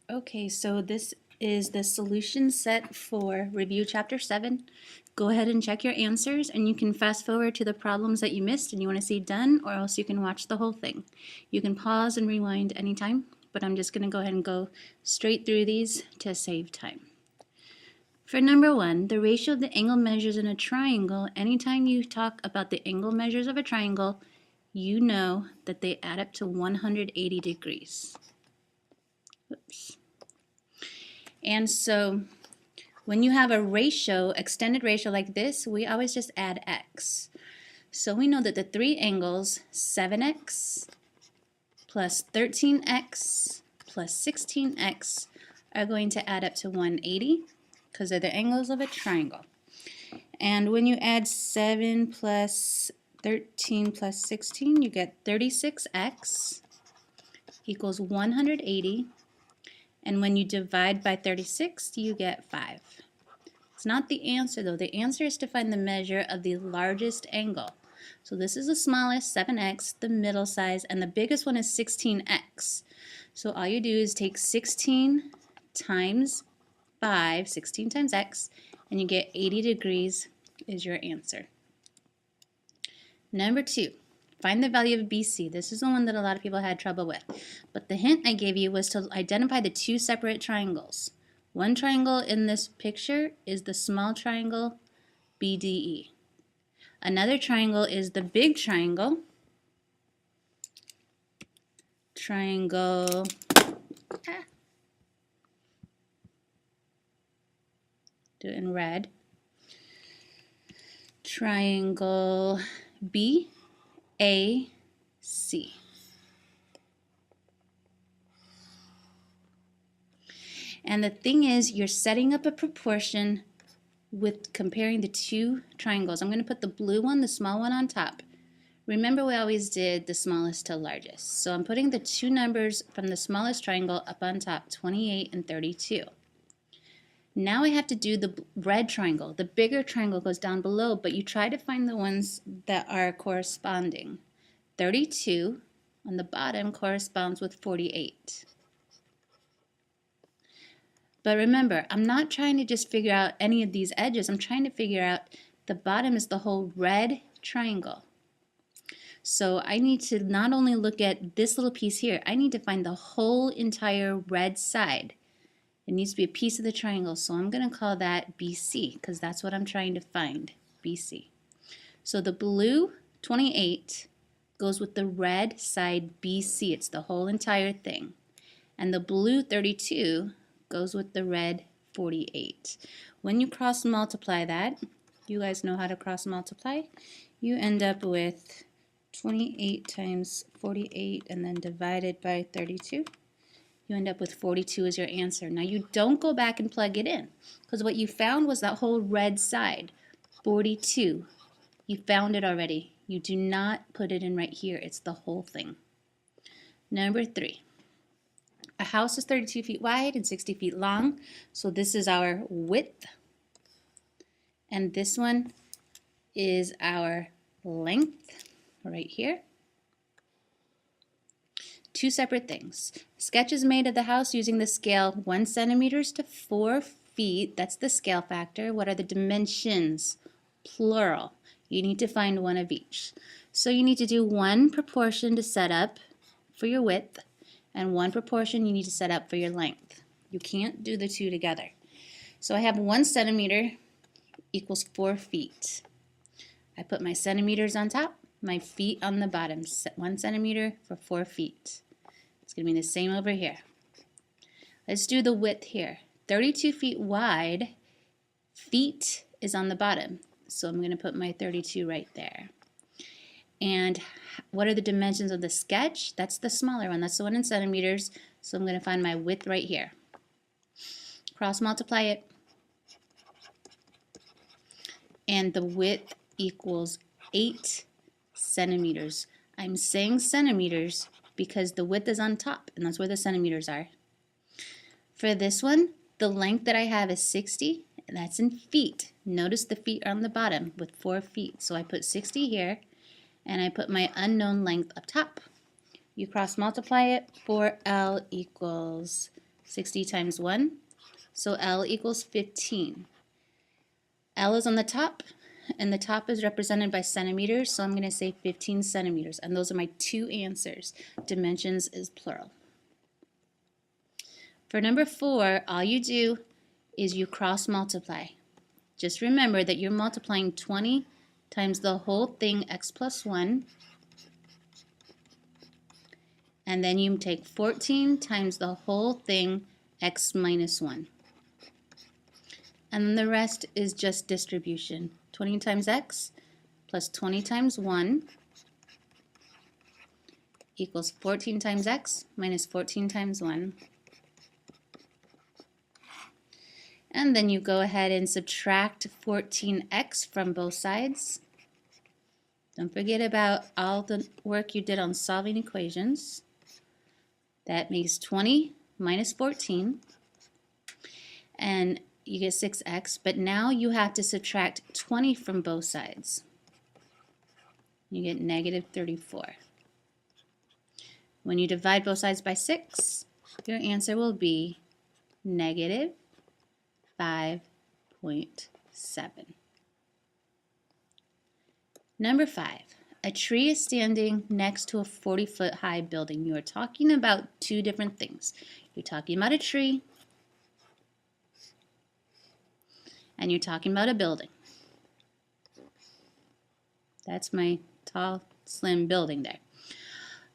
Okay, so this is the solution set for Review Chapter 7. Go ahead and check your answers, and you can fast forward to the problems that you missed and you want to see done, or else you can watch the whole thing. You can pause and rewind anytime, but I'm just going to go ahead and go straight through these to save time. For number 1, the ratio of the angle measures in a triangle, anytime you talk about the angle measures of a triangle, you know that they add up to 180 degrees. Oops. And so when you have a ratio, extended ratio like this, we always just add x. So we know that the three angles, 7x plus 13x plus 16x, are going to add up to 180 because they're the angles of a triangle. And when you add 7 plus 13 plus 16, you get 36x equals 180. And when you divide by 36, you get 5. It's not the answer though. The answer is to find the measure of the largest angle. So this is the smallest, 7x, the middle size, and the biggest one is 16x. So all you do is take 16 times 5, 16 times x, and you get 80 degrees is your answer. Number 2. Find the value of BC. This is the one that a lot of people had trouble with. But the hint I gave you was to identify the two separate triangles. One triangle in this picture is the small triangle BDE. Another triangle is the big triangle. Do it in red. Triangle BAC. And the thing is, you're setting up a proportion with comparing the two triangles. I'm going to put the blue one, the small one, on top. Remember, we always did the smallest to largest. So I'm putting the two numbers from the smallest triangle up on top, 28 and 32. Now I have to do the red triangle. The bigger triangle goes down below, but you try to find the ones that are corresponding. 32 on the bottom corresponds with 48. But remember, I'm not trying to just figure out any of these edges. I'm trying to figure out the bottom is the whole red triangle. So I need to not only look at this little piece here, I need to find the whole entire red side. It needs to be a piece of the triangle, so I'm going to call that BC because that's what I'm trying to find, BC. So the blue 28 goes with the red side BC. It's the whole entire thing. And the blue 32 goes with the red 48. When you cross multiply that, you guys know how to cross multiply, you end up with 28 times 48 and then divided by 32. You end up with 42 as your answer. Now you don't go back and plug it in because what you found was that whole red side, 42. You found it already. You do not put it in right here. It's the whole thing. Number 3. A house is 32 feet wide and 60 feet long, so this is our width, and this one is our length right here. Two separate things. Sketch is made of the house using the scale 1 centimeters to 4 feet. That's the scale factor. What are the dimensions? Plural. You need to find one of each. So you need to do one proportion to set up for your width, and one proportion you need to set up for your length. You can't do the two together. So I have 1 centimeter equals 4 feet. I put my centimeters on top, my feet on the bottom. 1 centimeter for 4 feet. It's going to be the same over here. Let's do the width here. 32 feet wide, feet is on the bottom. So I'm going to put my 32 right there. And what are the dimensions of the sketch? That's the smaller one. That's the one in centimeters. So I'm going to find my width right here. Cross multiply it. And the width equals 8 centimeters. I'm saying centimeters because the width is on top, and that's where the centimeters are. For this one, the length that I have is 60, and that's in feet. Notice the feet are on the bottom with 4 feet. So I put 60 here, and I put my unknown length up top. You cross multiply it, 4L equals 60 times 1, so L equals 15. L is on the top, and the top is represented by centimeters, so I'm going to say 15 centimeters, and those are my two answers. Dimensions is plural. For number 4, all you do is you cross multiply. Just remember that you're multiplying 20 times the whole thing, x plus 1, and then you take 14 times the whole thing, x minus 1. And then the rest is just distribution. 20 times x plus 20 times 1 equals 14 times x minus 14 times 1. And then you go ahead and subtract 14x from both sides. Don't forget about all the work you did on solving equations. That makes 20 minus 14. And you get 6x, but now you have to subtract 20 from both sides. You get negative 34. When you divide both sides by 6, your answer will be negative 5.7. Number 5. A tree is standing next to a 40-foot high building. You are talking about two different things. You're talking about a tree, and you're talking about a building. That's my tall, slim building there.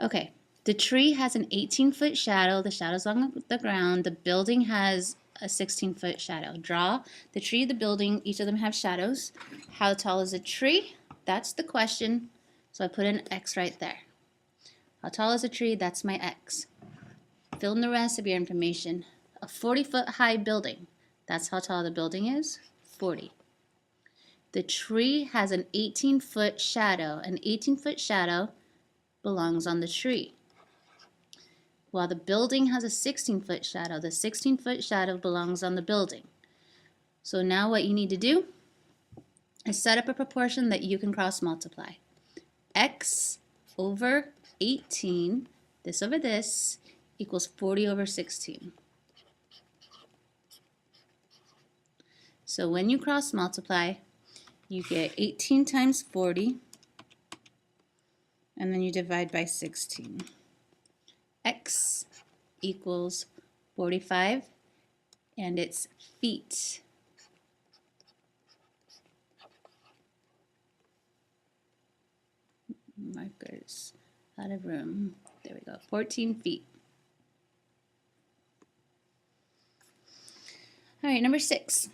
Okay, the tree has an 18-foot shadow. The shadow's on the ground. The building has a 16-foot shadow. Draw the tree, the building. Each of them have shadows. How tall is a tree? That's the question. So I put an X right there. How tall is a tree? That's my X. Fill in the rest of your information. A 40-foot high building. That's how tall the building is, 40. The tree has an 18-foot shadow. An 18-foot shadow belongs on the tree. While the building has a 16-foot shadow, the 16-foot shadow belongs on the building. So now what you need to do is set up a proportion that you can cross multiply. X over 18, this over this, equals 40 over 16. So when you cross multiply, you get 18 times 40, and then you divide by 16. X equals 45, and it's feet. Markers out of room. There we go, 14 feet. All right, number 6.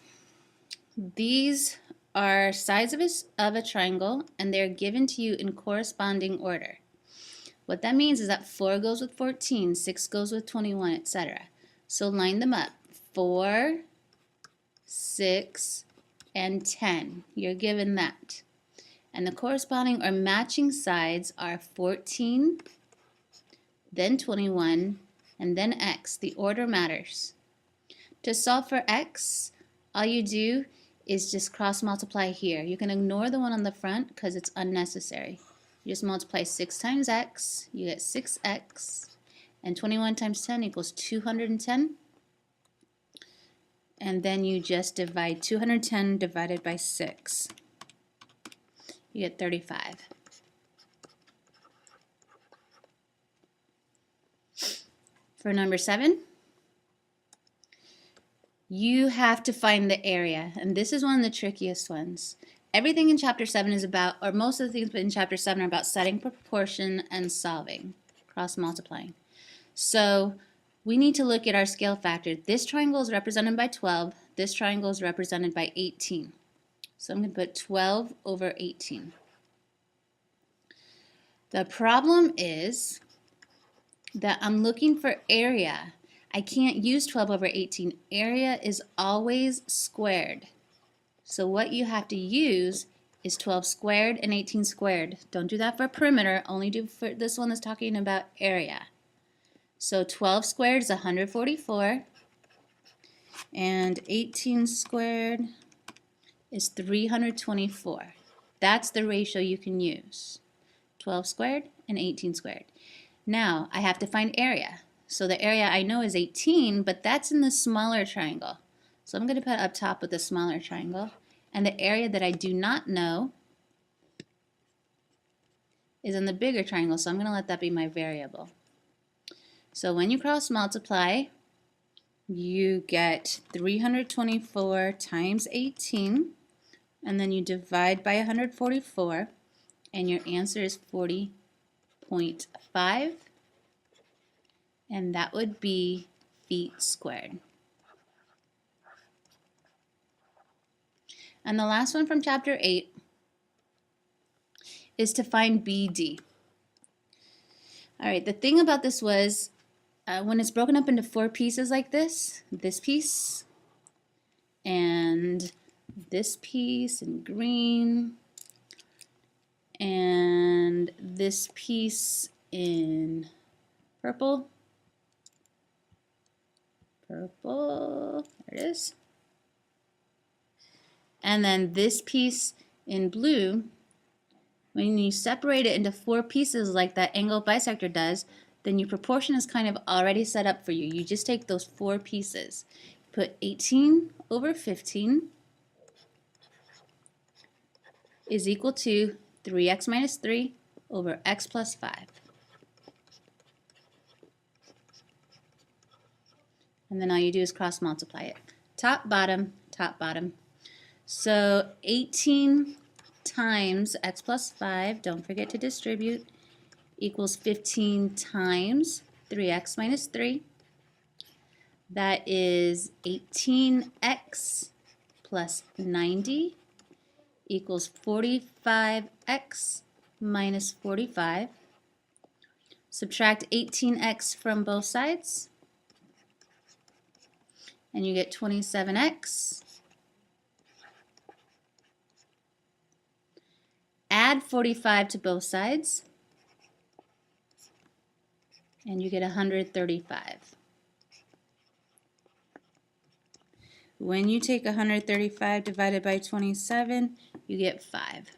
These are sides of a triangle, and they're given to you in corresponding order. What that means is that 4 goes with 14, 6 goes with 21, etc. So line them up. 4, 6, and 10. You're given that. And the corresponding or matching sides are 14, then 21, and then x. The order matters. To solve for x, all you do is just cross multiply here. You can ignore the one on the front because it's unnecessary. You just multiply 6 times x, you get 6x, and 21 times 10 equals 210. And then you just divide 210 divided by 6. You get 35. For number 7, you have to find the area, and this is one of the trickiest ones. Everything in chapter 7 is about, or most of the things in chapter 7 are about setting proportion and solving, cross multiplying. So we need to look at our scale factor. This triangle is represented by 12. This triangle is represented by 18. So I'm going to put 12 over 18. The problem is that I'm looking for area. I can't use 12 over 18. Area is always squared. So what you have to use is 12 squared and 18 squared. Don't do that for perimeter, only do for this one that's talking about area. So 12 squared is 144, and 18 squared is 324. That's the ratio you can use. 12 squared and 18 squared. Now I have to find area. So the area I know is 18, but that's in the smaller triangle. So I'm going to put up top with the smaller triangle. And the area that I do not know is in the bigger triangle, so I'm going to let that be my variable. So when you cross multiply, you get 324 times 18, and then you divide by 144, and your answer is 40.5, and that would be feet squared. And the last one from chapter 8 is to find BD. All right, the thing about this was when it's broken up into 4 pieces like this piece, and this piece in green, and this piece in purple, there it is, and then this piece in blue, when you separate it into 4 pieces like that angle bisector does, then your proportion is kind of already set up for you. You just take those 4 pieces, put 18 over 15 is equal to 3x minus 3 over x plus 5. And then all you do is cross multiply it. Top, bottom, top, bottom. So 18 times x plus 5, don't forget to distribute, equals 15 times 3x minus 3. That is 18x plus 90 equals 45x minus 45. Subtract 18x from both sides, and you get 27x. Add 45 to both sides, and you get 135. When you take 135 divided by 27, you get 5.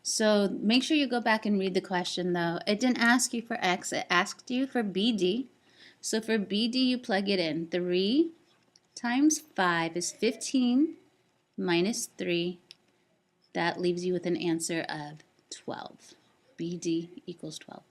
So make sure you go back and read the question though. It didn't ask you for x, it asked you for BD. So for BD you plug it in. 3 times 5 is 15 minus 3. That leaves you with an answer of 12. BD equals 12.